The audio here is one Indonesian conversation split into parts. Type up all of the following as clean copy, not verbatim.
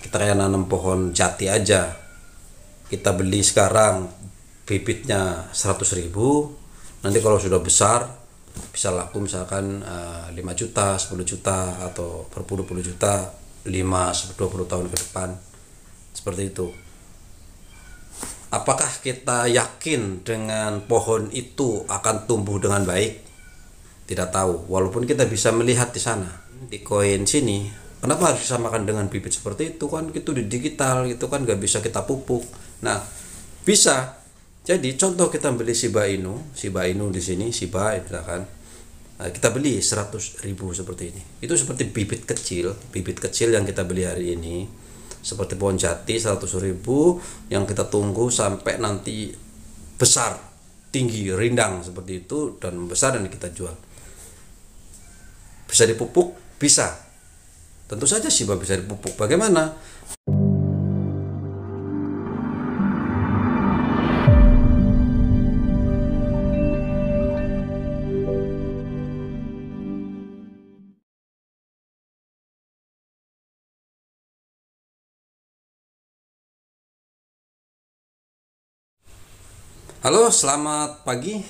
Kita kayak nanam pohon jati aja, kita beli sekarang bibitnya 100.000, nanti kalau sudah besar bisa laku misalkan 5 juta, 10 juta, atau berpuluh-puluh juta 5-20 tahun ke depan, seperti itu. Apakah kita yakin dengan pohon itu akan tumbuh dengan baik? Tidak tahu, walaupun kita bisa melihat di sana di koin sini. Kenapa harus disamakan dengan bibit seperti itu? Kan itu di digital, itu kan nggak bisa kita pupuk. Nah, bisa jadi contoh, kita beli Shiba Inu di sini, Shiba misalkan. Nah, kita beli 100.000 seperti ini. Itu seperti bibit kecil yang kita beli hari ini. Seperti pohon jati 100.000 yang kita tunggu sampai nanti besar, tinggi, rindang seperti itu dan membesar dan kita jual. Bisa dipupuk? Bisa. Tentu saja Shiba bisa dipupuk. Bagaimana? Halo, selamat pagi.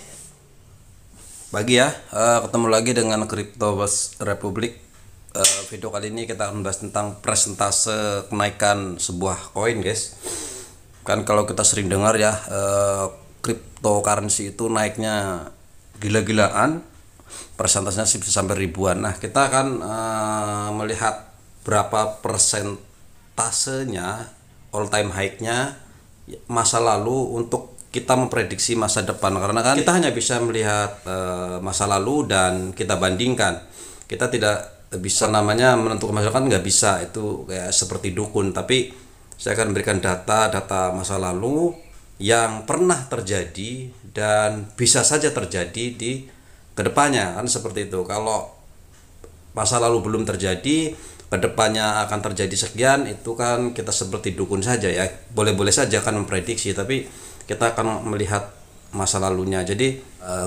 Ya. Ketemu lagi dengan Crypto Republic. Video kali ini kita akan bahas tentang presentase kenaikan sebuah koin, guys. Kan kalau kita sering dengar ya, cryptocurrency itu naiknya gila-gilaan, persentasenya bisa sampai ribuan. Nah, kita akan melihat berapa persentasenya, all time high-nya masa lalu untuk kita memprediksi masa depan, karena kan kita hanya bisa melihat masa lalu dan kita bandingkan. Kita tidak bisa namanya menentukan masa depan, nggak bisa, itu kayak seperti dukun. Tapi saya akan memberikan data masa lalu yang pernah terjadi dan bisa saja terjadi di kedepannya, kan seperti itu. Kalau masa lalu belum terjadi, kedepannya akan terjadi sekian, itu kan kita seperti dukun saja ya. Boleh-boleh saja kan memprediksi, tapi kita akan melihat masa lalunya. Jadi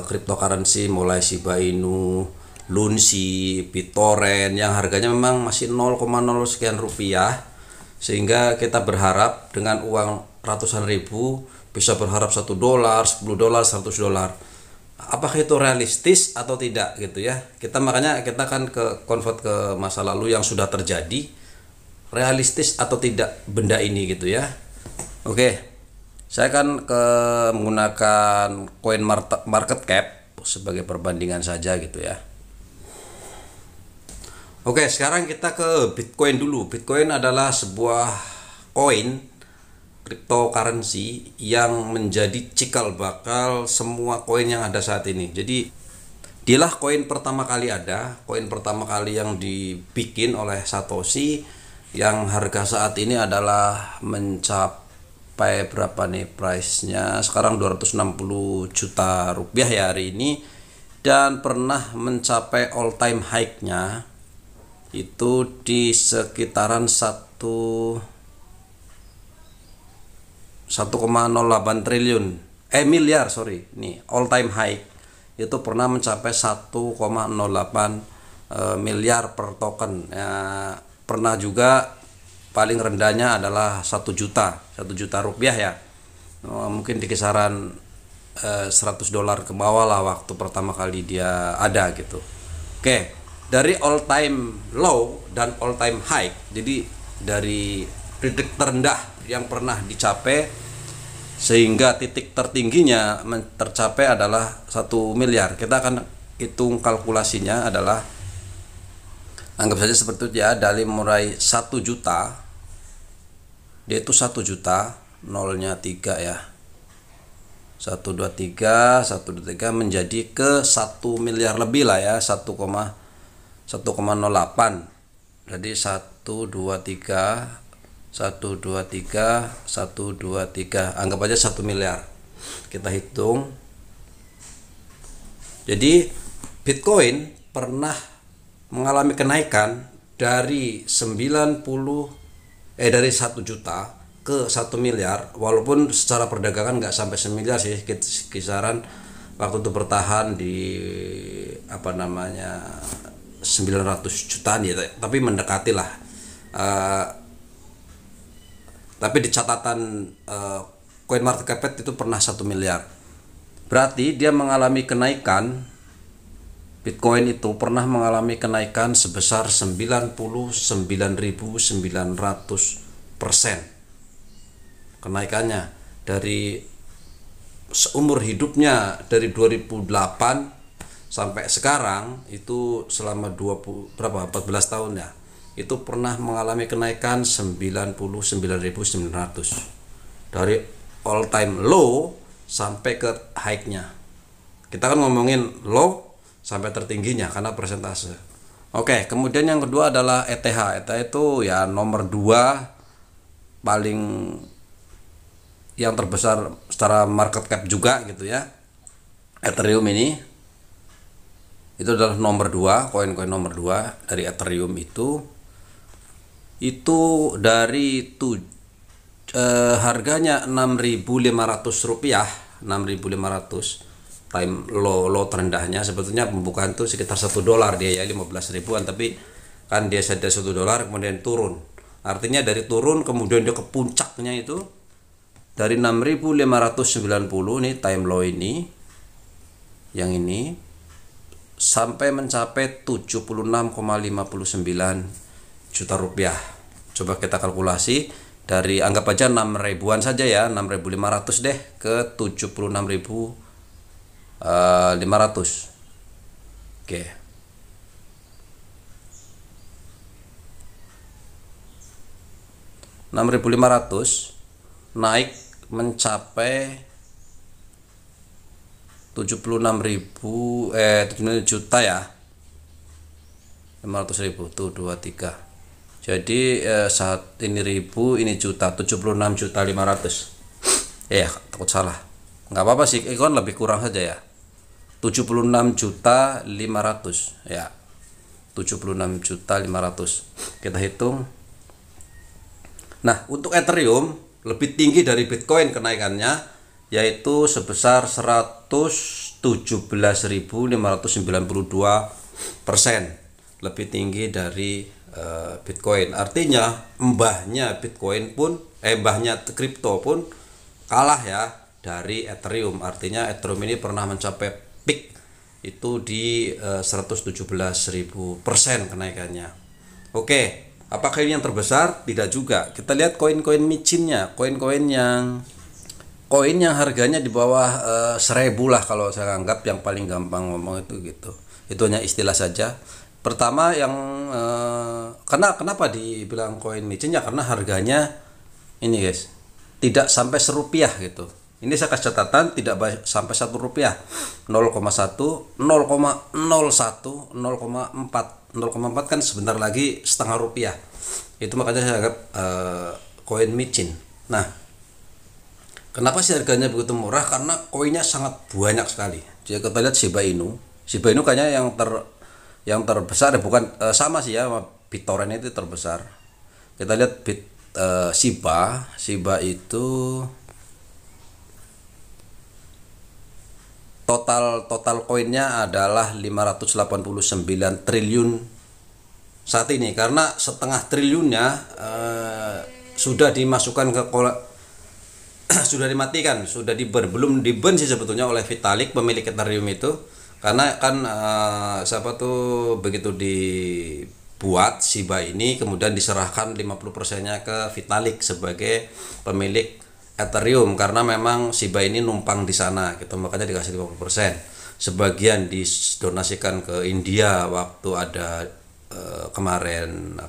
cryptocurrency mulai Shiba Inu, Lunsi, BitTorrent yang harganya memang masih 0,0 sekian rupiah, sehingga kita berharap dengan uang ratusan ribu bisa berharap $1, $10, $100. Apakah itu realistis atau tidak gitu ya? Makanya kita akan convert ke masa lalu yang sudah terjadi, realistis atau tidak benda ini gitu ya. Oke. Saya akan menggunakan coin market cap sebagai perbandingan saja gitu ya. Oke, sekarang kita ke Bitcoin dulu. Bitcoin adalah sebuah koin cryptocurrency yang menjadi cikal bakal semua koin yang ada saat ini. Jadi dialah koin pertama kali yang dibikin oleh Satoshi, yang harga saat ini adalah mencapai berapa nih price-nya sekarang, 260 juta rupiah ya hari ini, dan pernah mencapai all time high-nya itu di sekitaran 1,08 triliun miliar, nih all time high itu pernah mencapai 1,08 miliar per token ya. Pernah juga paling rendahnya adalah 1 juta rupiah ya. Mungkin di kisaran $100 ke bawah lah waktu pertama kali dia ada gitu. Oke, dari all time low dan all time high, jadi dari titik terendah yang pernah dicapai sehingga titik tertingginya tercapai adalah 1 miliar. Kita akan hitung kalkulasinya, adalah anggap saja seperti itu ya, dari mulai 1 juta, dia itu 1 juta, nolnya 3 ya, 123 menjadi ke 1 miliar lebih lah ya, 1,08. Jadi 123 anggap aja 1 miliar kita hitung. Jadi Bitcoin pernah mengalami kenaikan dari 1 juta ke 1 miliar, walaupun secara perdagangan nggak sampai 1 miliar sih, kisaran waktu itu bertahan di 900 jutaan ya, tapi mendekati lah. Tapi di catatan CoinMarketCap itu pernah 1 miliar. Berarti dia mengalami kenaikan, Bitcoin itu pernah mengalami kenaikan sebesar 99.900% kenaikannya dari seumur hidupnya, dari 2008 sampai sekarang itu selama 14 tahun ya, itu pernah mengalami kenaikan 99.900 dari all time low sampai ke high-nya. Kita kan ngomongin low sampai tertingginya karena persentase. Oke, kemudian yang kedua adalah ETH. ETH itu ya nomor 2 paling yang terbesar secara market cap juga gitu ya. Ethereum ini itu adalah nomor 2, koin-koin nomor 2 dari Ethereum itu dari harganya Rp6.500, 6.500 time low terendahnya. Sebetulnya pembukaan itu sekitar $1 dia ya, 15 ribuan, tapi kan dia saja $1 kemudian turun. Artinya dari turun kemudian dia ke puncaknya itu dari 6.590 nih time low ini, yang ini sampai mencapai 76,59 juta rupiah. Coba kita kalkulasi dari, anggap aja 6 ribuan saja ya, 6.500 deh ke 76.500. Oke. $6.500 naik mencapai 76 juta ya, 500.000 tuh 23. Jadi saat ini ribu, ini juta, 76.500.000. Takut salah, nggak apa-apa sih, kan lebih kurang saja ya, 76.500.000 ya, 76.500.000 kita hitung. Nah, untuk Ethereum lebih tinggi dari Bitcoin kenaikannya, yaitu sebesar 117.592%, lebih tinggi dari Bitcoin. Artinya mbahnya Bitcoin pun mbahnya kripto pun kalah ya dari Ethereum. Artinya Ethereum ini pernah mencapai peak itu di 117.000% kenaikannya. Oke, apakah ini yang terbesar? Tidak juga. Kita lihat koin-koin micinnya, koin yang harganya di bawah 1.000 lah kalau saya anggap, yang paling gampang ngomong itu gitu. Itu hanya istilah saja. Pertama yang kenapa dibilang koin micin ya, karena harganya ini guys tidak sampai Rp1 gitu. Ini saya kasih catatan, tidak sampai Rp1, 0,1, 0,01, 0,4 kan sebentar lagi setengah rupiah. Itu makanya saya anggap koin micin. Nah, kenapa sih harganya begitu murah? Karena koinnya sangat banyak sekali. Jadi kita lihat Shiba Inu kayaknya yang terbesar ya, bukan sama sih ya, BitTorrent itu terbesar. Kita lihat Shiba itu total koinnya adalah 589 triliun saat ini, karena setengah triliunnya sudah dimasukkan ke sudah dimatikan, sudah belum di-burn sih sebetulnya oleh Vitalik, pemilik Ethereum itu. Karena kan siapa tuh begitu dibuat Shiba ini kemudian diserahkan 50%-nya ke Vitalik sebagai pemilik Ethereum, karena memang Shiba ini numpang di sana gitu, makanya dikasih 50%. Sebagian didonasikan ke India waktu ada kemarin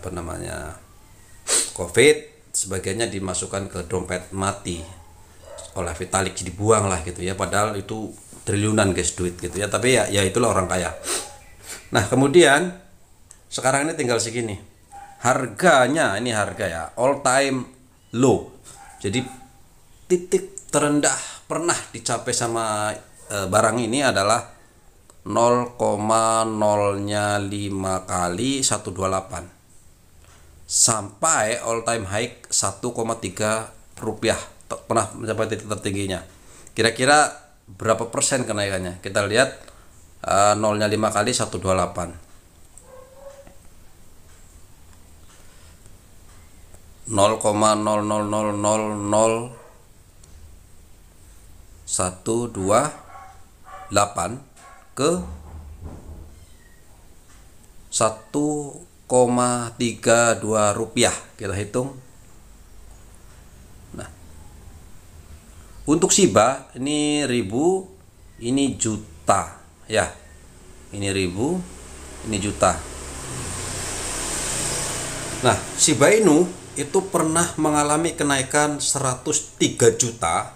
COVID, sebagiannya dimasukkan ke dompet mati oleh Vitalik, dibuang lah gitu ya, padahal itu triliunan guys duit gitu ya, tapi ya itulah orang kaya. Nah, kemudian sekarang ini tinggal segini harganya, ini harga ya all time low, jadi titik terendah pernah dicapai sama barang ini adalah 0,05 kali 128 sampai all time high 1,3 rupiah, pernah mencapai titik tertingginya. Kira-kira berapa persen kenaikannya? Kita lihat 0,5 kali 128. 0,0000128 ke 1,32 rupiah, kita hitung. Nah, untuk Shiba ini 1000, ini juta ya, ini 1000, ini juta. Nah, Shiba Inu itu pernah mengalami kenaikan 103 juta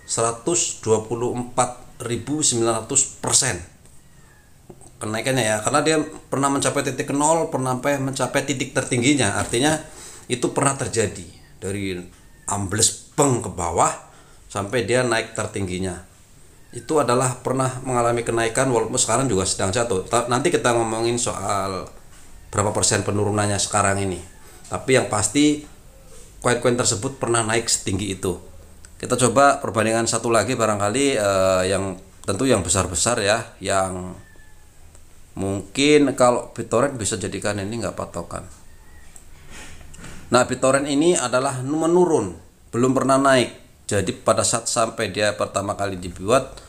124.900% kenaikannya ya, karena dia pernah mencapai titik nol, pernah mencapai titik tertingginya. Artinya itu pernah terjadi dari ambles peng ke bawah sampai dia naik tertingginya. Itu adalah pernah mengalami kenaikan, walaupun sekarang juga sedang jatuh. Nanti kita ngomongin soal berapa persen penurunannya sekarang ini. Tapi yang pasti koin-koin tersebut pernah naik setinggi itu. Kita coba perbandingan satu lagi barangkali, yang tentu yang besar-besar ya, yang mungkin kalau BitTorrent bisa jadikan ini nggak patokan. Nah, BitTorrent ini adalah menurun, belum pernah naik. Jadi pada saat sampai dia pertama kali dibuat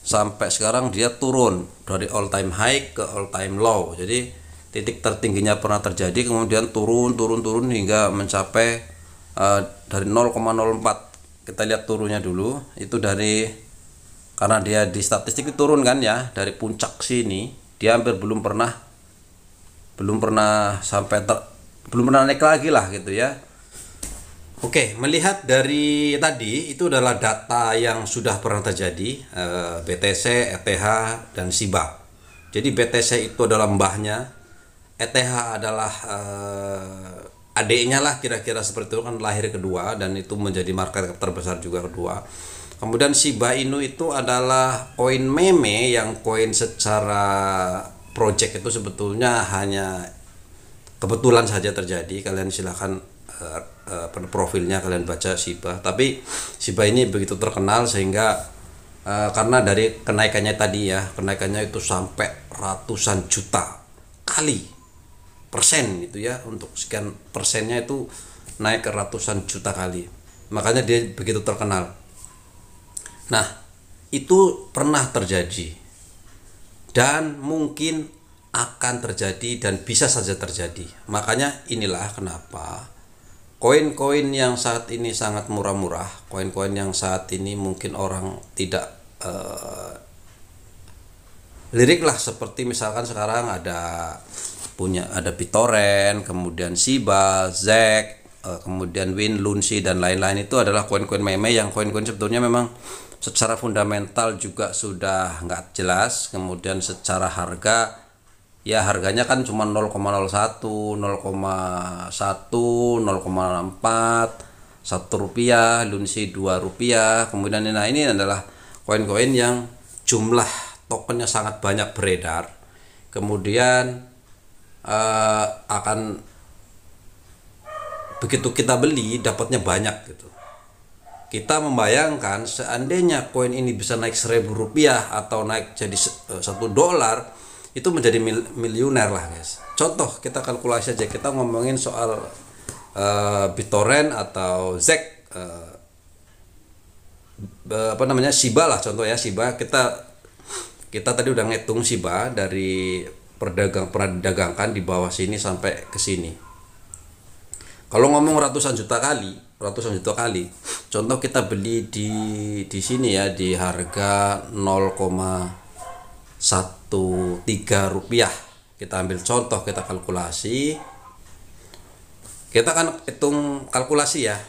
sampai sekarang dia turun dari all time high ke all time low. Jadi titik tertingginya pernah terjadi, kemudian turun hingga mencapai dari 0,04. Kita lihat turunnya dulu. Itu dari, karena dia di statistik itu turun kan ya, dari puncak sini dia hampir belum pernah naik lagi lah gitu ya. Oke, melihat dari tadi itu adalah data yang sudah pernah terjadi, BTC, ETH, dan Shiba. Jadi BTC itu adalah mbahnya, ETH adalah adiknya lah, kira-kira seperti itu kan, lahir kedua dan itu menjadi market terbesar juga kedua. Kemudian Shiba Inu itu adalah koin meme, yang koin secara project itu sebetulnya hanya kebetulan saja terjadi. Kalian silahkan profilnya kalian baca Shiba. Tapi Shiba ini begitu terkenal sehingga karena dari kenaikannya tadi ya, kenaikannya itu sampai ratusan juta kali persen gitu ya, untuk sekian persennya itu naik ke ratusan juta kali, makanya dia begitu terkenal. Nah, itu pernah terjadi dan mungkin akan terjadi dan bisa saja terjadi. Makanya inilah kenapa koin-koin yang saat ini sangat murah-murah, koin-koin yang saat ini mungkin orang tidak lirik lah, seperti misalkan sekarang ada BitTorrent, kemudian Shiba, ZEC, kemudian Win, Lunsi, dan lain-lain. Itu adalah koin-koin meme yang koin-koin sebetulnya memang secara fundamental juga sudah nggak jelas. Kemudian secara harga ya, harganya kan cuma 0,01, 0,1, 0,4, 1 rupiah, Lunsi 2 rupiah. Kemudian nah, ini adalah koin-koin yang jumlah tokennya sangat banyak beredar, kemudian akan begitu kita beli dapatnya banyak gitu. Kita membayangkan seandainya koin ini bisa naik 1.000 rupiah atau naik jadi $1, itu menjadi miliuner lah guys. Contoh, kita kalkulasi aja, kita ngomongin soal BitTorrent atau ZEC, Shiba lah contoh ya. Shiba kita tadi udah ngitung Shiba dari pernah didagangkan di bawah sini sampai ke sini. Kalau ngomong ratusan juta kali, contoh kita beli di sini ya di harga 0,13 rupiah. Kita ambil contoh, kita kalkulasi. Kita kan hitung kalkulasi ya.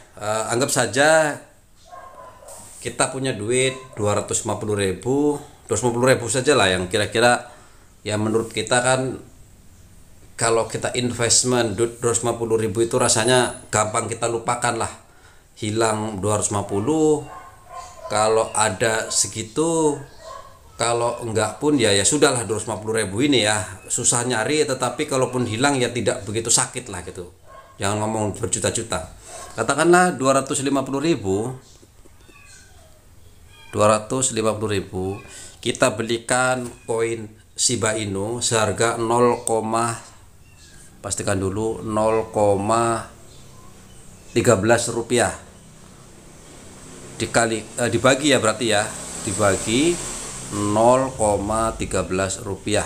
Anggap saja kita punya duit 250.000 saja lah, yang kira-kira ya menurut kita kan, kalau kita investment 250.000 itu rasanya gampang kita lupakan lah, hilang 250. Kalau ada segitu, kalau enggak pun ya sudahlah, 250.000 ini ya susah nyari, tetapi kalaupun hilang ya tidak begitu sakit lah gitu. Jangan ngomong berjuta-juta, katakanlah 250.000, kita belikan koin Shiba Inu seharga 0, pastikan dulu 0,05 Rp13 dibagi ya, berarti ya dibagi 0,13 rupiah,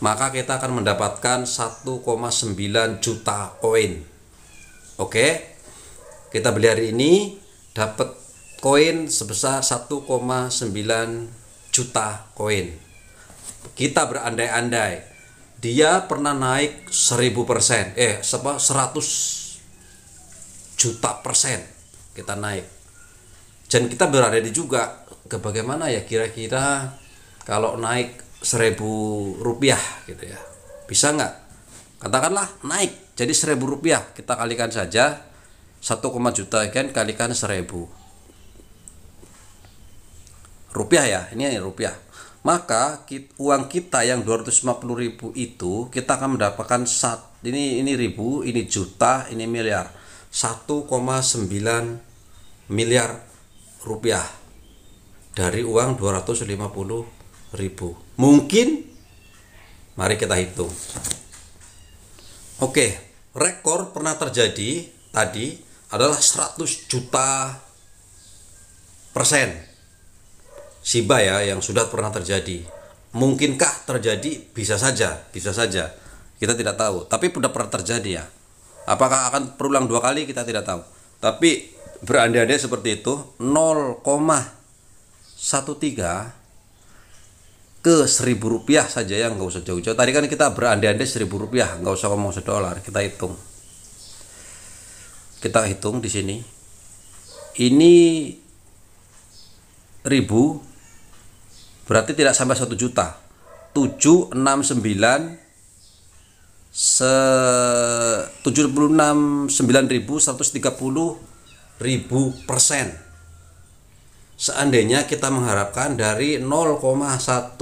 maka kita akan mendapatkan 1,9 juta koin. Oke, kita beli hari ini dapat koin sebesar 1,9 juta koin. Kita berandai-andai dia pernah naik 1000%, 100 juta persen kita naik. Dan kita berandai juga ke bagaimana ya kira-kira kalau naik 1.000 rupiah gitu ya, bisa nggak? Katakanlah naik jadi 1.000 rupiah, kita kalikan saja 1, juta kan, kalikan 1.000 rupiah ya, ini rupiah. Maka uang kita yang 250.000 itu kita akan mendapatkan ini ribu, ini juta, ini miliar, 1,9 miliar rupiah dari uang 250.000. Mungkin mari kita hitung. Oke, rekor pernah terjadi tadi adalah 100 juta persen Shiba ya, yang sudah pernah terjadi. Mungkinkah terjadi? Bisa saja, bisa saja. Kita tidak tahu, tapi sudah pernah terjadi ya. Apakah akan berulang 2 kali? Kita tidak tahu. Tapi berandai-andai seperti itu, 0,13 ke 1.000 rupiah saja ya, nggak usah jauh-jauh. Tadi kan kita berandai-andai 1.000 rupiah, nggak usah ngomong $1. Kita hitung. Kita hitung di sini. Ini 1.000 berarti tidak sampai 1 juta. 76.130.000%. Seandainya kita mengharapkan dari 0,13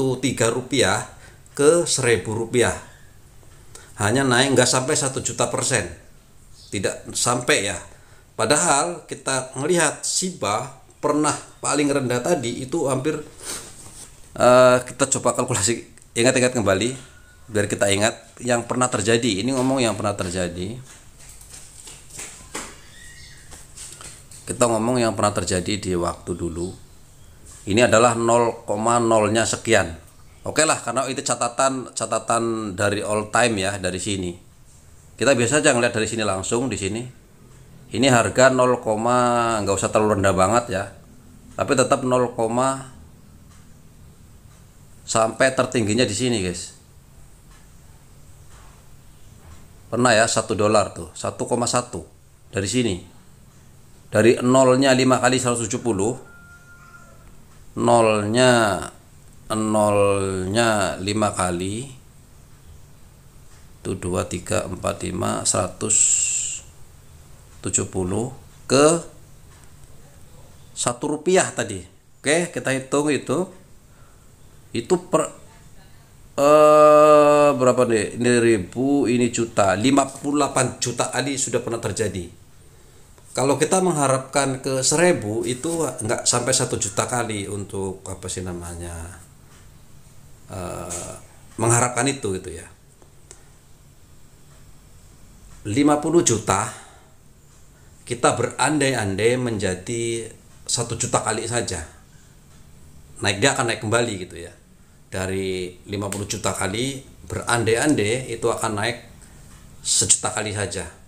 rupiah ke 1.000 rupiah, hanya naik nggak sampai 1 juta persen, tidak sampai ya. Padahal kita melihat Shiba pernah paling rendah tadi itu hampir kita coba kalkulasi, ingat-ingat kembali biar kita ingat yang pernah terjadi. Ini ngomong yang pernah terjadi. Kita ngomong yang pernah terjadi di waktu dulu. Ini adalah 0,0-nya sekian. Oke lah, karena itu catatan dari all time ya, dari sini. Kita biasa aja ngeliat dari sini langsung di sini. Ini harga 0, nggak usah terlalu rendah banget ya. Tapi tetap 0, sampai tertingginya di sini guys. Pernah ya $1 tuh, 1,1 dari sini. Dari nolnya 5 kali 170, nolnya 5 kali itu 2, 3, 4, 5, 170 ke 1 rupiah tadi. Oke, kita hitung itu berapa nih? Ini ribu, ini juta, 58 juta kali sudah pernah terjadi. Kalau kita mengharapkan ke 1.000 itu nggak sampai 1 juta kali untuk apa sih namanya, mengharapkan itu gitu ya. 50 juta kita berandai-andai menjadi 1 juta kali saja. Dia akan naik kembali gitu ya. Dari 50 juta kali berandai-andai itu akan naik 1 juta kali saja.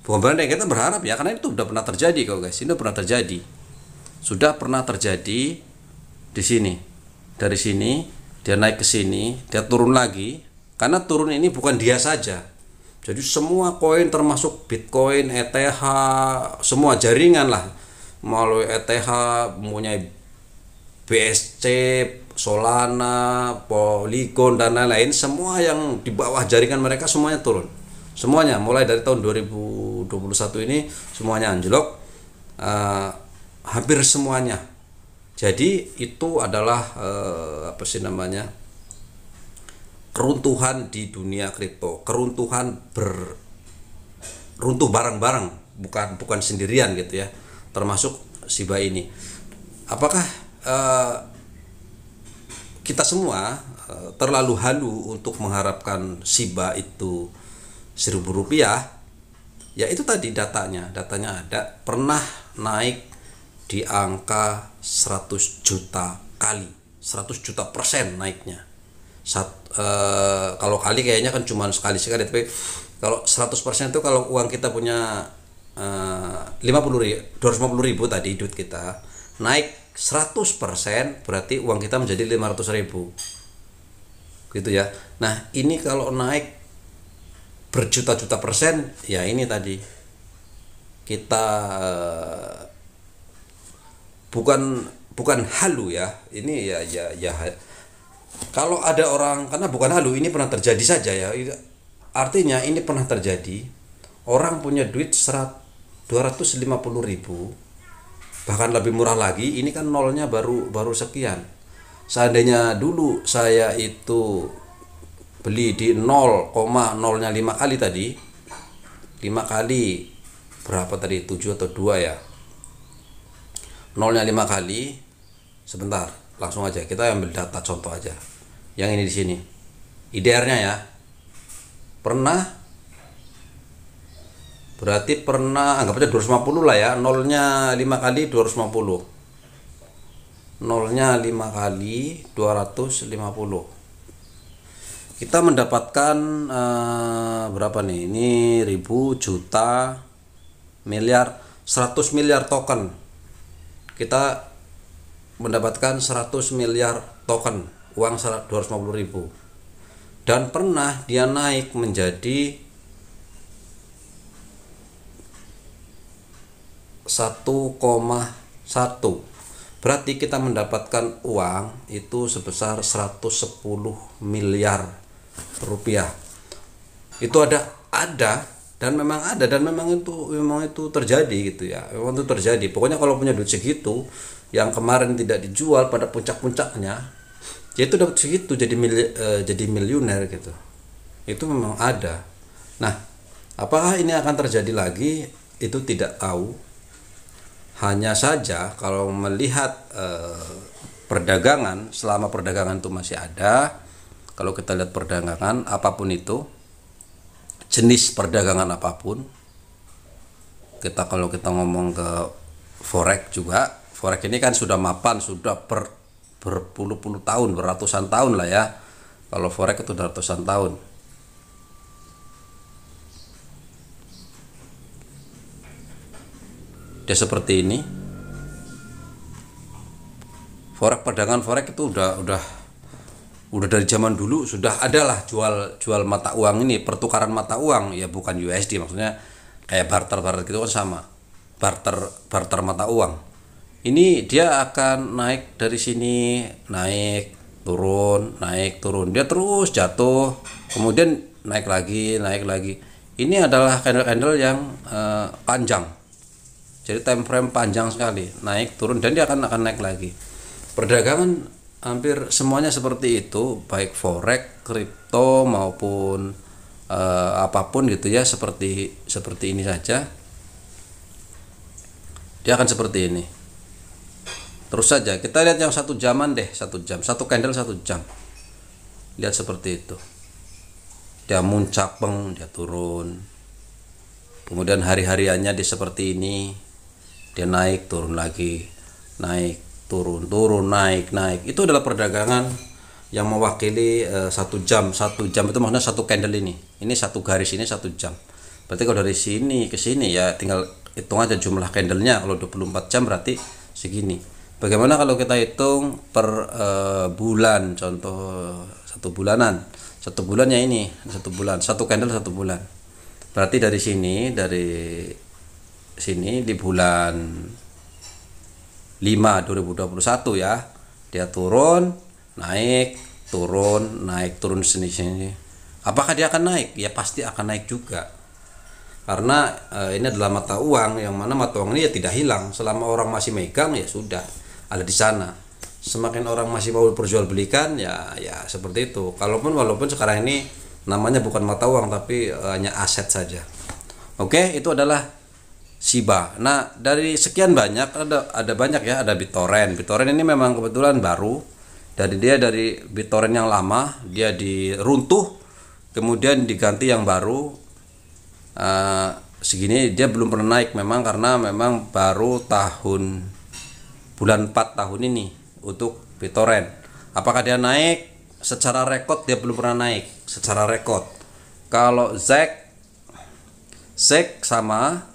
Bukan berandai, kita berharap ya, karena itu sudah pernah terjadi kok guys. Ini pernah terjadi. Sudah pernah terjadi di sini. Dari sini dia naik ke sini, dia turun lagi. Karena turun ini bukan dia saja. Jadi semua koin termasuk Bitcoin, ETH, semua jaringan lah. Melalui ETH mempunyai BSC, Solana, Polygon dan lain-lain, semua yang di bawah jaringan mereka semuanya turun. Semuanya mulai dari tahun 2021 ini semuanya anjlok, hampir semuanya. Jadi itu adalah keruntuhan di dunia kripto, keruntuhan runtuh barang-barang, bukan sendirian gitu ya, termasuk Shiba ini. Apakah kita semua terlalu halu untuk mengharapkan Shiba itu 1.000 rupiah? Ya itu tadi datanya ada, pernah naik di angka 100 juta kali, 100 juta persen naiknya. Kalau kali kayaknya kan cuma sekali, tapi kalau 100% itu kalau uang kita punya 250 ribu tadi duit kita naik 100%, berarti uang kita menjadi 500 ribu gitu ya. Nah ini kalau naik berjuta-juta persen, ya ini tadi kita bukan halu ya, ini ya kalau ada orang, karena bukan halu, ini pernah terjadi saja ya, artinya ini pernah terjadi. Orang punya duit 250 ribu, bahkan lebih murah lagi, ini kan nolnya baru sekian. Seandainya dulu saya itu beli di 0,0-nya 5 kali tadi, 5 kali berapa tadi, 7 atau 2 ya, nolnya 5 kali. Sebentar, langsung aja kita ambil data contoh aja yang ini di sini, IDR-nya ya. Berarti pernah, anggap aja 250 lah ya, nolnya 5 kali 250, nolnya 5 kali 250, kita mendapatkan berapa nih, ini ribu, juta, miliar, 100 miliar token. Kita mendapatkan 100 miliar token uang 250 ribu, dan pernah dia naik menjadi 1,1, berarti kita mendapatkan uang itu sebesar 110 miliar rupiah. Itu ada dan memang ada, dan memang itu terjadi gitu ya, memang itu terjadi. Pokoknya kalau punya duit segitu yang kemarin tidak dijual pada puncak-puncaknya, ya itu dapat segitu, jadi miliuner gitu. Itu memang ada. Nah, apakah ini akan terjadi lagi? Itu tidak tahu. Hanya saja kalau melihat perdagangan, selama perdagangan itu masih ada, kalau kita lihat perdagangan apapun itu, jenis perdagangan apapun, kalau kita ngomong ke forex juga, forex ini kan sudah mapan, sudah berpuluh-puluh tahun, beratusan tahun lah ya. Kalau forex itu udah ratusan tahun. Dia seperti ini. Perdagangan forex itu udah dari zaman dulu sudah ada lah, jual mata uang ini, pertukaran mata uang ya, bukan USD, maksudnya kayak barter gitu kan, sama barter mata uang. Ini dia akan naik dari sini, naik turun, dia terus jatuh, kemudian naik lagi. Ini adalah candle yang panjang, jadi time frame panjang sekali, naik turun, dan dia akan naik lagi. Perdagangan hampir semuanya seperti itu, baik forex, kripto maupun apapun gitu ya, seperti ini saja. Dia akan seperti ini terus saja. Kita lihat yang 1 jaman deh, 1 jam, 1 candle 1 jam, lihat seperti itu. Dia muncak, dia turun, kemudian hari-hariannya dia seperti ini, dia naik turun lagi, naik turun, naik. Itu adalah perdagangan yang mewakili 1 jam. 1 jam itu maksudnya 1 candle ini 1 garis, ini 1 jam. Berarti kalau dari sini ke sini ya tinggal hitung aja jumlah candlenya. Kalau 24 jam berarti segini. Bagaimana kalau kita hitung per bulan, contoh 1 bulanan, 1 bulannya ini 1 bulan, 1 candle 1 bulan. Berarti dari sini di bulan 5 2021 ya, dia turun naik sini. Apakah dia akan naik? Ya pasti akan naik juga, karena ini adalah mata uang, yang mana mata uang ini ya tidak hilang selama orang masih megang, ya sudah ada di sana. Semakin orang masih mau perjualbelikan, ya seperti itu. Walaupun sekarang ini namanya bukan mata uang, tapi hanya aset saja. Oke, itu adalah Shiba. Nah, dari sekian banyak ada banyak ya, ada BitTorrent. BitTorrent ini memang kebetulan baru. Dari BitTorrent yang lama dia diruntuh, kemudian diganti yang baru. segini dia belum pernah naik memang, karena memang baru bulan 4 tahun ini untuk BitTorrent. Apakah dia naik secara rekod? Dia belum pernah naik secara rekod. Kalau ZEC sama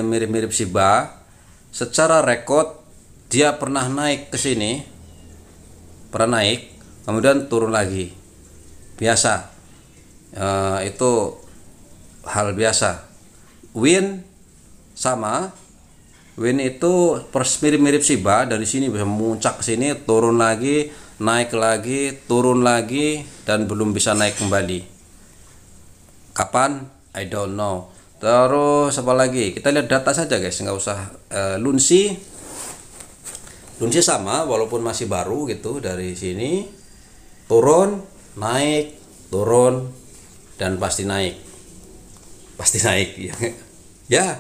mirip-mirip Shiba, secara rekod dia pernah naik ke sini, pernah naik kemudian turun lagi, biasa. Itu hal biasa. Win sama, Win itu mirip-mirip Shiba, dari sini bisa memuncak ke sini, turun lagi, naik lagi, turun lagi, dan belum bisa naik kembali. Kapan? I don't know. Terus apa lagi? Kita lihat data saja guys, nggak usah Lunsi sama, walaupun masih baru gitu, dari sini turun, naik, turun, dan pasti naik ya. Ya,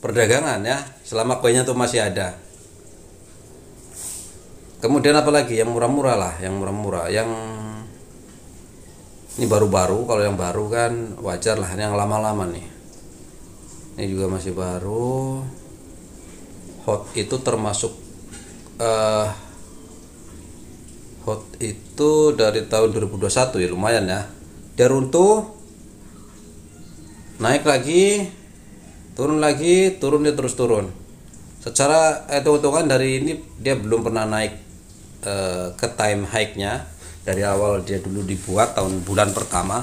perdagangan ya, selama koinnya tuh masih ada. Kemudian apa lagi? Yang murah-murah lah, yang ini baru-baru. Kalau yang baru kan wajar lah, yang lama-lama nih. Ini juga masih baru. Hot itu termasuk Hot itu dari tahun 2021 ya, lumayan ya. Dia runtuh, naik lagi, turun lagi, turun, dia terus turun. Secara hitung-hitungan dari ini dia belum pernah naik ke time high-nya dari awal dia dulu dibuat bulan pertama.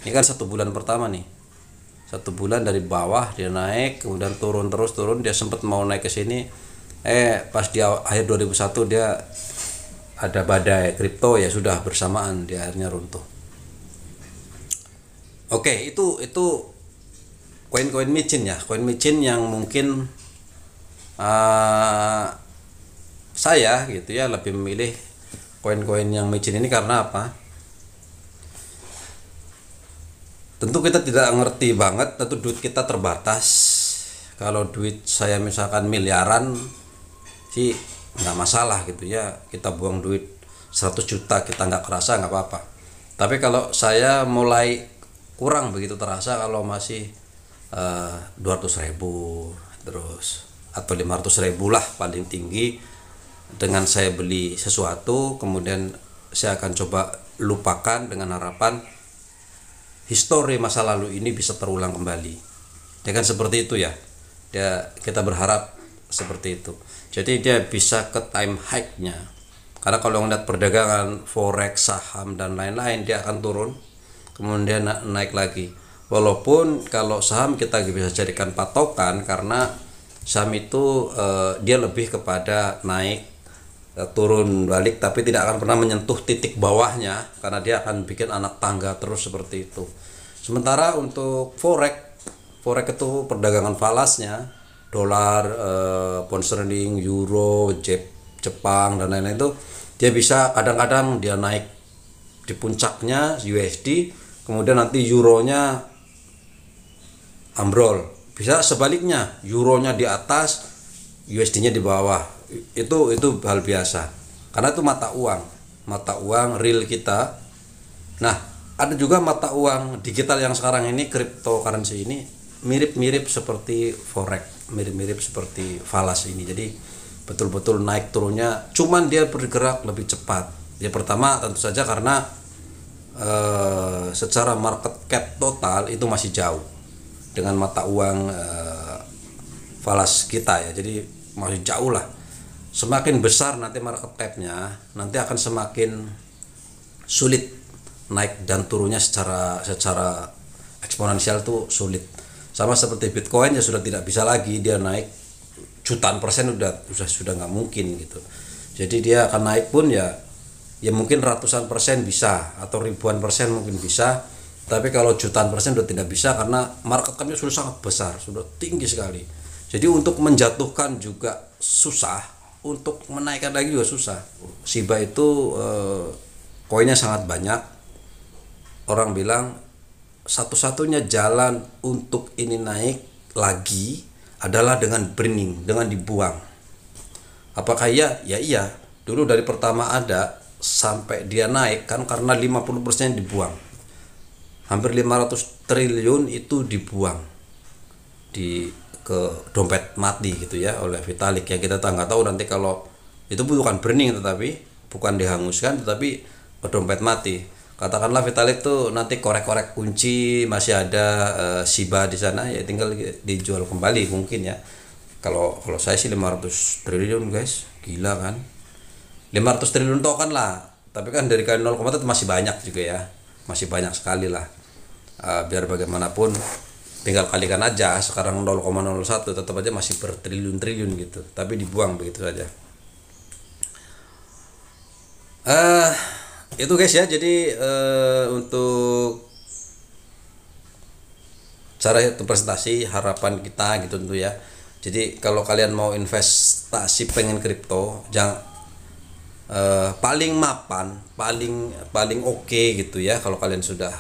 Ini kan 1 bulan pertama nih, 1 bulan dari bawah dia naik, kemudian turun terus, turun. Dia sempat mau naik ke sini, pas di akhir 2001 dia ada badai kripto, ya sudah bersamaan dia akhirnya runtuh. Oke, itu koin-koin micin ya, koin micin yang mungkin saya gitu ya lebih memilih koin-koin yang micin ini. Karena apa? Tentu kita tidak ngerti banget, tentu duit kita terbatas. Kalau duit saya misalkan miliaran sih nggak masalah gitu ya, kita buang duit 100 juta kita nggak kerasa, nggak apa-apa. Tapi kalau saya mulai kurang begitu terasa kalau masih 200.000 terus atau 500.000 lah paling tinggi, dengan saya beli sesuatu kemudian saya akan coba lupakan dengan harapan histori masa lalu ini bisa terulang kembali. Ya kan seperti itu ya. Kita berharap seperti itu. Jadi dia bisa ke time high-nya. Karena kalau ngeliat perdagangan forex, saham dan lain-lain, dia akan turun kemudian naik lagi. Walaupun kalau saham kita bisa jadikan patokan, karena saham itu dia lebih kepada naik turun balik, tapi tidak akan pernah menyentuh titik bawahnya karena dia akan bikin anak tangga terus seperti itu. Sementara untuk forex itu perdagangan falasnya, dolar, pound sterling, euro, Jepang dan lain-lain, itu dia bisa kadang-kadang dia naik di puncaknya USD, kemudian nanti euronya ambrol. Bisa sebaliknya, euronya di atas, USD-nya di bawah. Itu hal biasa. Karena itu mata uang real kita. Nah, ada juga mata uang digital yang sekarang ini, cryptocurrency ini mirip-mirip seperti forex, mirip-mirip seperti falas ini. Jadi betul-betul naik turunnya, cuman dia bergerak lebih cepat. Ya pertama tentu saja karena secara market cap total itu masih jauh dengan mata uang falas kita ya. Jadi masih jauh lah. Semakin besar nanti market capnya, nanti akan semakin sulit naik dan turunnya secara eksponensial tuh sulit. Sama seperti Bitcoin ya, sudah tidak bisa lagi dia naik jutaan persen, sudah nggak mungkin gitu. Jadi dia akan naik pun ya mungkin ratusan persen bisa atau ribuan persen mungkin bisa, tapi kalau jutaan persen sudah tidak bisa karena market capnya sudah sangat besar, sudah tinggi sekali. Jadi untuk menjatuhkan juga susah, untuk menaikkan lagi juga susah. Shiba itu koinnya sangat banyak. Orang bilang satu-satunya jalan untuk ini naik lagi adalah dengan burning, dengan dibuang. Apakah iya? Ya iya. Dulu dari pertama ada sampai dia naik kan karena 50% dibuang. Hampir 500 triliun itu dibuang. ke dompet mati gitu ya oleh Vitalik, yang kita nggak tahu nanti kalau itu bukan burning, tetapi bukan dihanguskan, tetapi ke dompet mati. Katakanlah Vitalik tuh nanti korek-korek kunci masih ada Shiba di sana, ya tinggal dijual kembali mungkin ya. Kalau saya sih 500 triliun guys, gila kan, 500 triliun token lah, tapi kan dari kali 0, itu masih banyak juga ya, masih banyak sekali lah. Biar bagaimanapun tinggal kalikan aja, sekarang 0,01 tetap aja masih bertriliun-triliun gitu, tapi dibuang begitu saja. Itu guys ya, jadi untuk cara itu presentasi harapan kita gitu tentu ya. Jadi kalau kalian mau investasi pengen kripto, jangan paling mapan, paling oke gitu ya. Kalau kalian sudah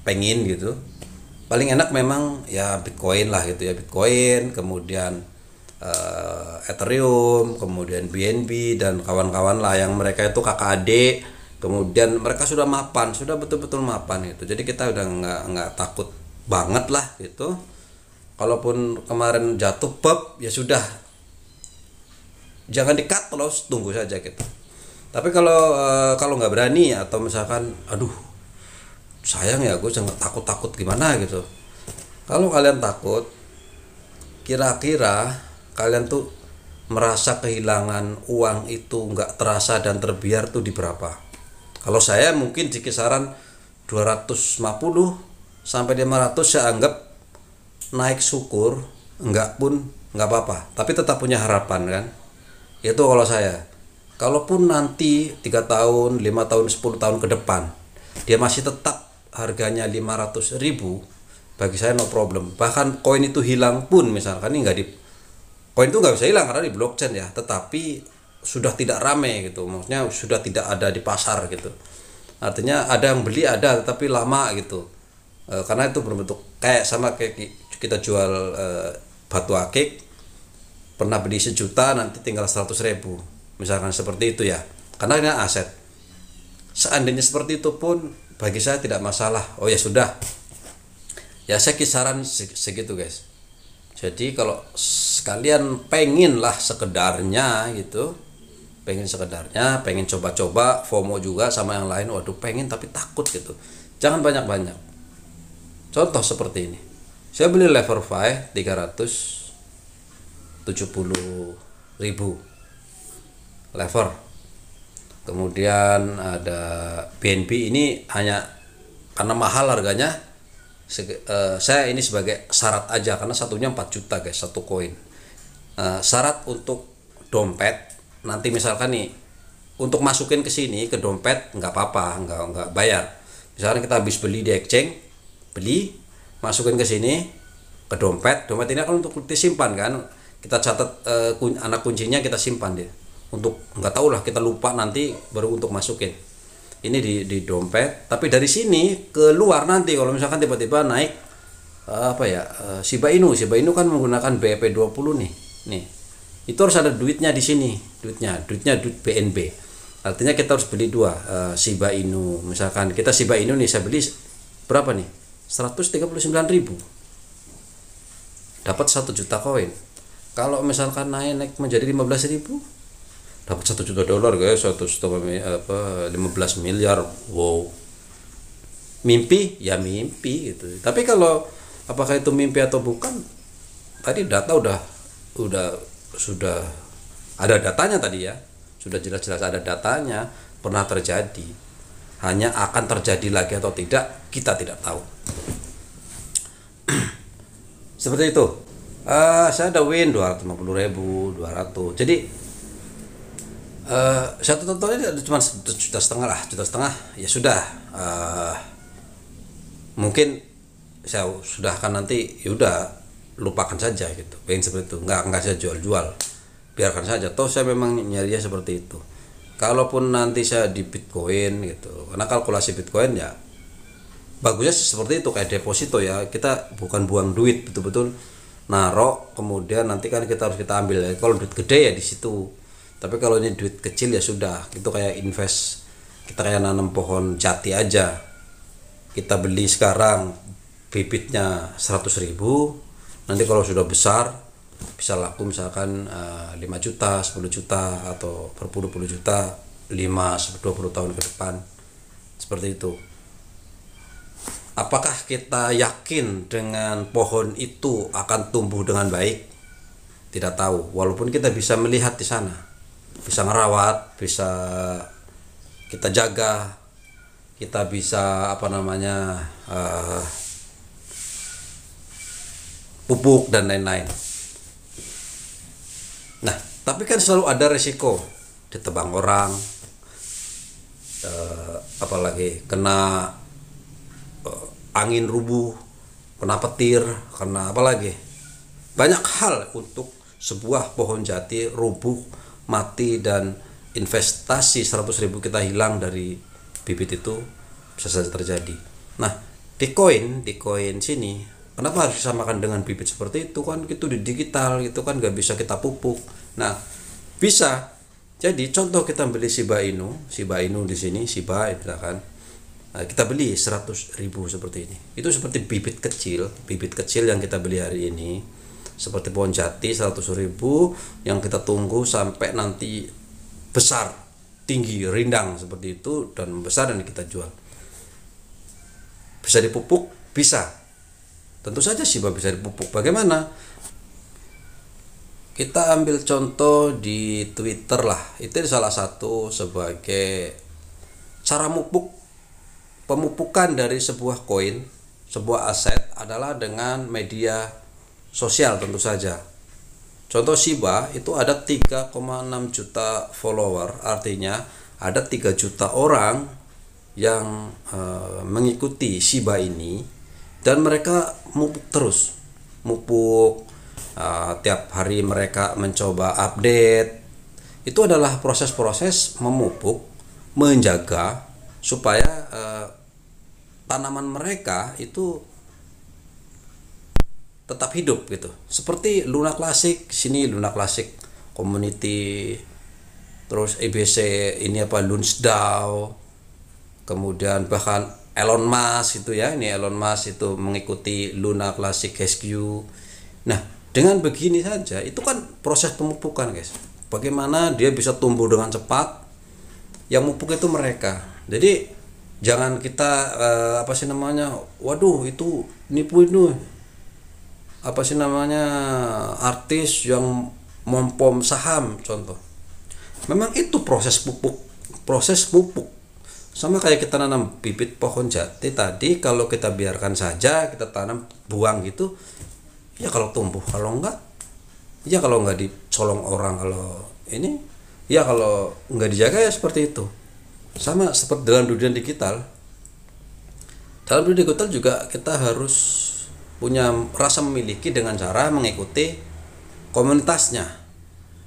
pengen gitu, paling enak memang ya Bitcoin lah gitu ya, Bitcoin, kemudian Ethereum, kemudian BNB dan kawan-kawan lah yang mereka itu kakak adik, kemudian mereka sudah mapan, sudah betul-betul mapan gitu. Jadi kita udah nggak takut banget lah gitu. Kalaupun kemarin jatuh ya sudah, jangan di-cut terus, tunggu saja gitu. Tapi kalau nggak berani atau misalkan aduh sayang ya gue jangan takut gimana gitu, kalau kalian takut, kira-kira kalian tuh merasa kehilangan uang itu nggak terasa dan terbiar tuh di berapa? Kalau saya mungkin di kisaran 250 sampai 500 saya anggap naik, syukur, enggak pun enggak apa-apa, tapi tetap punya harapan kan. Itu kalau saya. Kalaupun nanti 3 tahun, 5 tahun, 10 tahun ke depan dia masih tetap harganya 500.000, bagi saya no problem. Bahkan koin itu hilang pun misalkan ini koin itu nggak bisa hilang karena di blockchain ya, tetapi sudah tidak rame gitu, maksudnya sudah tidak ada di pasar gitu. Artinya ada yang beli, ada, tetapi lama gitu. Karena itu berbentuk kayak sama kayak kita jual batu akik, pernah beli 1 juta nanti tinggal 100.000 misalkan seperti itu ya, karena ini aset. Seandainya seperti itu pun bagi saya tidak masalah. Oh ya sudah ya, saya kisaran segitu guys. Jadi kalau sekalian pengen lah sekedarnya gitu, pengen coba-coba, FOMO juga sama yang lain, waduh pengen tapi takut gitu, jangan banyak-banyak. Contoh seperti ini, saya beli level 5 370.000 lever. Kemudian ada BNB, ini hanya karena mahal harganya, saya ini sebagai syarat aja karena satunya 4 juta guys, satu koin. Syarat untuk dompet nanti misalkan nih untuk masukin ke sini ke dompet nggak apa-apa, nggak bayar. Misalkan kita habis beli di exchange, beli, masukin ke sini ke dompet ini kan untuk disimpan kan, kita catat anak kuncinya, kita simpan deh, untuk nggak tahu lah, kita lupa nanti baru untuk masukin ini di dompet. Tapi dari sini ke luar nanti kalau misalkan tiba-tiba naik Shiba Inu kan menggunakan BEP 20 nih, itu harus ada duitnya di sini, duitnya duit BNB. Artinya kita harus beli 2 Shiba Inu. Misalkan kita Shiba Inu nih, saya beli berapa nih, 139.000, dapat 1 juta koin. Kalau misalkan naik menjadi 15.000, dapat 1 juta dolar guys, 15 miliar. Wow, mimpi ya mimpi gitu. Tapi kalau apakah itu mimpi atau bukan, tadi data sudah ada datanya tadi ya, sudah jelas-jelas ada datanya, pernah terjadi. Hanya akan terjadi lagi atau tidak, kita tidak tahu. Seperti itu. Saya ada win 250.000, 200. Jadi satu tontonnya cuma 1,5 juta lah, 1,5 juta ya sudah. Mungkin saya sudah akan nanti ya udah lupakan saja gitu, pengen seperti itu, nggak saya jual, biarkan saja, toh saya memang nyarinya seperti itu. Kalaupun nanti saya di Bitcoin gitu, karena kalkulasi Bitcoin ya bagusnya seperti itu, kayak deposito ya, kita bukan buang duit, betul-betul narok, kemudian nanti kan kita harus kita ambil ya. Kalau duit gede ya di situ, tapi kalau ini duit kecil ya sudah, itu kayak invest, kita kayak nanam pohon jati aja, kita beli sekarang bibitnya 100.000, Nanti kalau sudah besar bisa laku misalkan 5 juta, 10 juta atau berpuluh-puluh juta 5-20 tahun ke depan. Seperti itu. Apakah kita yakin dengan pohon itu akan tumbuh dengan baik? Tidak tahu. Walaupun kita bisa melihat di sana, bisa ngerawat, bisa kita jaga, kita bisa pupuk dan lain-lain. Nah, tapi kan selalu ada resiko ditebang orang, apalagi kena angin rubuh, kena petir, kena apalagi banyak hal untuk sebuah pohon jati rubuh, mati, dan investasi 100.000 kita hilang dari bibit itu bisa saja terjadi. Nah, di koin sini kenapa harus disamakan dengan bibit seperti itu? Kan itu di digital, itu kan nggak bisa kita pupuk. Nah, bisa jadi contoh kita beli Shiba Inu di sini, Shiba misalkan kita beli 100.000 seperti ini. Itu seperti bibit kecil yang kita beli hari ini, seperti pohon jati 100.000 yang kita tunggu sampai nanti besar, tinggi, rindang seperti itu dan membesar dan kita jual. Bisa dipupuk? Bisa. Tentu saja Shiba bisa dipupuk. Bagaimana? Kita ambil contoh di Twitter lah. Itu salah satu sebagai cara pemupukan dari sebuah koin, sebuah aset adalah dengan media sosial tentu saja. Contoh Shiba itu ada 3,6 juta follower, artinya ada 3 juta orang yang mengikuti Shiba ini dan mereka mupuk tiap hari mereka mencoba update. Itu adalah proses-proses memupuk, menjaga supaya tanaman mereka itu tetap hidup gitu. Seperti Luna Classic, sini Luna Classic Community, terus EBC ini Lunsdao, kemudian bahkan Elon Musk itu ya, ini Elon Musk itu mengikuti Luna Classic HQ. Nah, dengan begini saja itu kan proses pemupukan, guys. Bagaimana dia bisa tumbuh dengan cepat? Yang mupuk itu mereka. Jadi jangan kita waduh itu nipu itu artis yang mempom saham contoh. Memang itu proses pupuk sama kayak kita nanam bibit pohon jati tadi. Kalau kita biarkan saja, kita tanam buang gitu ya, kalau tumbuh, kalau enggak dicolong orang, kalau ini ya kalau enggak dijaga ya seperti itu. Sama seperti dalam dunia digital juga kita harus punya rasa memiliki dengan cara mengikuti komunitasnya.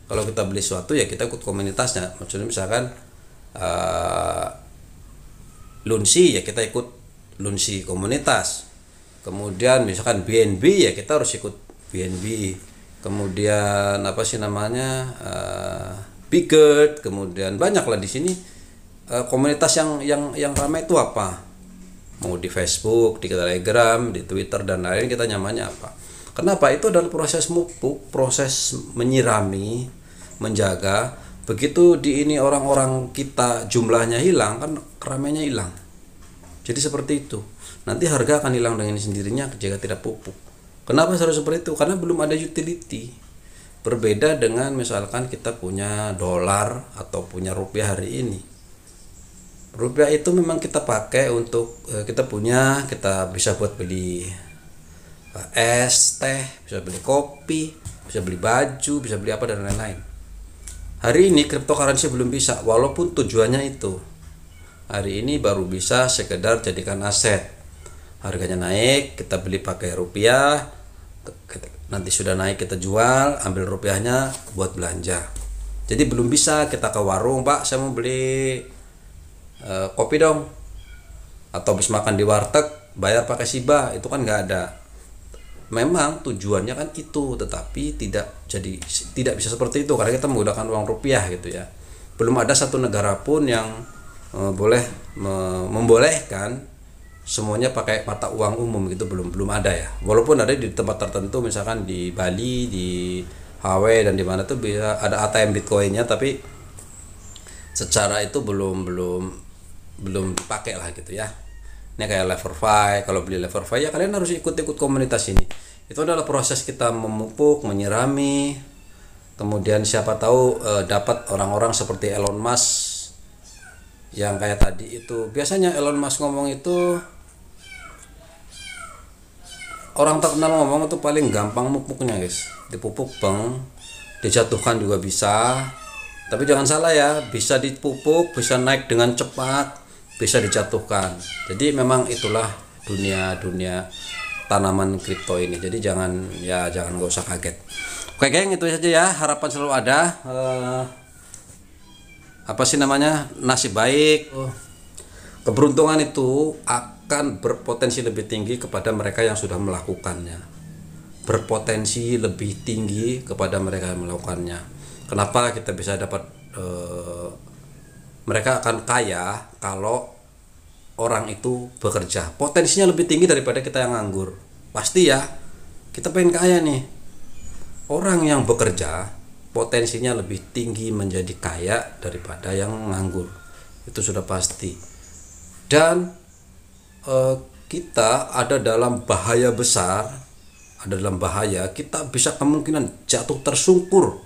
Kalau kita beli sesuatu ya kita ikut komunitasnya. Maksudnya misalkan Lunsi ya kita ikut Lunsi komunitas. Kemudian misalkan BNB ya kita harus ikut BNB. Kemudian Bigot, kemudian banyaklah di sini komunitas yang ramai itu apa? Mau di Facebook, di Telegram, di Twitter dan lain, kita nyamannya apa? Kenapa? Itu adalah proses mupuk, proses menyirami, menjaga. Begitu di ini orang-orang kita jumlahnya hilang, kan keramaiannya hilang. Jadi seperti itu. Nanti harga akan hilang dengan sendirinya jika tidak pupuk. Kenapa harus seperti itu? Karena belum ada utility. Berbeda dengan misalkan kita punya dolar atau punya rupiah hari ini. Rupiah itu memang kita pakai untuk kita bisa buat beli es, teh, bisa beli kopi, bisa beli baju, bisa beli apa dan lain-lain. Hari ini cryptocurrency belum bisa, walaupun tujuannya itu. Hari ini baru bisa sekedar jadikan aset. Harganya naik, kita beli pakai rupiah, nanti sudah naik kita jual, ambil rupiahnya buat belanja. Jadi belum bisa kita ke warung, Pak, saya mau beli kopi dong, atau habis makan di warteg bayar pakai Shiba, itu kan nggak ada. Memang tujuannya kan itu, tetapi tidak bisa seperti itu karena kita menggunakan uang rupiah gitu ya. Belum ada satu negara pun yang membolehkan semuanya pakai mata uang umum gitu, belum ada ya. Walaupun ada di tempat tertentu, misalkan di Bali, di Hawaii dan di mana tuh bisa ada ATM Bitcoinnya, tapi secara itu belum dipakai lah gitu ya. Ini kayak Leverify, kalau beli Leverify ya kalian harus ikut komunitas ini. Itu adalah proses kita memupuk, menyirami, kemudian siapa tahu dapat orang-orang seperti Elon Musk yang kayak tadi itu. Biasanya Elon Musk ngomong itu, orang terkenal ngomong itu paling gampang mupuknya guys, dipupuk bang, dijatuhkan juga bisa. Tapi jangan salah ya, bisa dipupuk, bisa naik dengan cepat, bisa dijatuhkan. Jadi memang itulah dunia tanaman kripto ini. Jadi jangan nggak usah kaget. Oke geng, itu saja ya, harapan selalu ada. Apa sih namanya, nasib baik, keberuntungan itu akan berpotensi lebih tinggi kepada mereka yang sudah melakukannya. Berpotensi lebih tinggi kepada mereka yang melakukannya. Kenapa kita bisa dapat mereka akan kaya kalau orang itu bekerja. Potensinya lebih tinggi daripada kita yang nganggur. Pasti ya, kita pengen kaya nih. Orang yang bekerja potensinya lebih tinggi menjadi kaya daripada yang nganggur. Itu sudah pasti. Dan kita ada dalam bahaya besar, kita bisa kemungkinan jatuh tersungkur.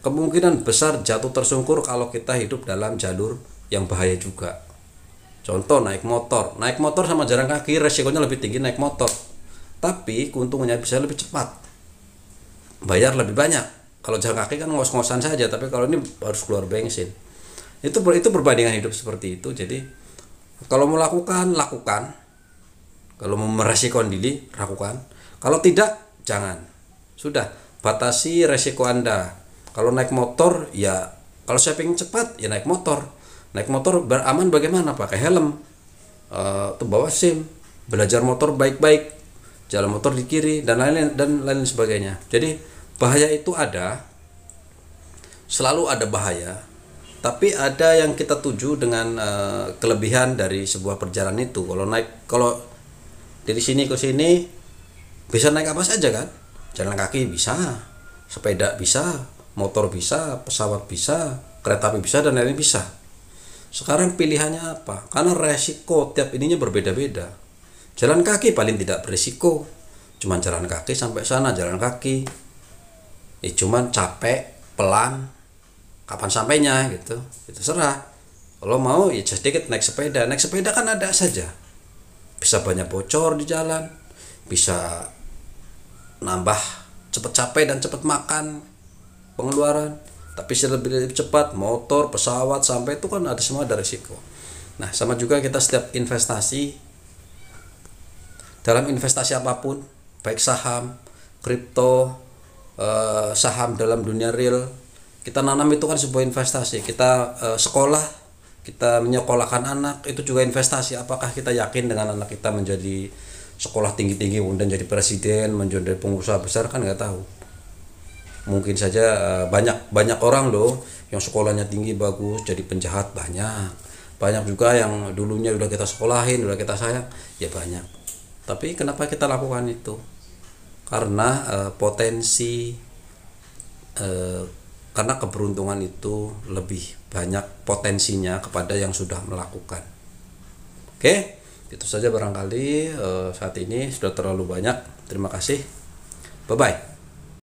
Kemungkinan besar jatuh tersungkur kalau kita hidup dalam jalur yang bahaya juga. Contoh naik motor sama jalan kaki resikonya lebih tinggi naik motor, tapi keuntungannya bisa lebih cepat, bayar lebih banyak. Kalau jalan kaki kan ngos-ngosan saja, tapi kalau ini harus keluar bensin. Itu perbandingan hidup seperti itu. Jadi kalau mau lakukan, kalau mau meresikokan diri, lakukan. Kalau tidak, jangan. Sudah, batasi resiko Anda. Kalau naik motor ya, kalau saya pengen cepat ya naik motor beraman bagaimana, pakai helm, bawa SIM, belajar motor baik-baik, jalan motor di kiri dan lain sebagainya. Jadi bahaya itu ada, selalu ada bahaya, tapi ada yang kita tuju dengan kelebihan dari sebuah perjalanan itu. Kalau dari sini ke sini bisa naik apa saja kan, jalan kaki bisa, sepeda bisa, motor bisa, pesawat bisa, kereta api bisa, dan lain-lain bisa. Sekarang pilihannya apa? Karena resiko tiap ininya berbeda-beda. Jalan kaki paling tidak berisiko, cuman jalan kaki sampai sana, jalan kaki cuman capek, pelan, kapan sampainya gitu, itu serah. Kalau mau ya sedikit naik sepeda kan ada saja, bisa banyak bocor di jalan, bisa nambah cepet capek dan cepet makan pengeluaran, tapi lebih cepat motor, pesawat, sampai itu kan ada semua ada risiko. Nah sama juga kita setiap investasi, dalam investasi apapun, baik saham, kripto, saham dalam dunia real, kita nanam itu kan sebuah investasi. Kita sekolah, kita menyekolahkan anak, itu juga investasi. Apakah kita yakin dengan anak kita menjadi sekolah tinggi-tinggi kemudian jadi presiden, menjadi pengusaha besar, kan nggak tahu. Mungkin saja banyak orang loh yang sekolahnya tinggi bagus jadi penjahat, banyak juga yang dulunya udah kita sekolahin, udah kita sayang ya banyak. Tapi kenapa kita lakukan itu? Karena karena keberuntungan itu lebih banyak potensinya kepada yang sudah melakukan. Oke, itu saja barangkali saat ini sudah terlalu banyak. Terima kasih, bye bye.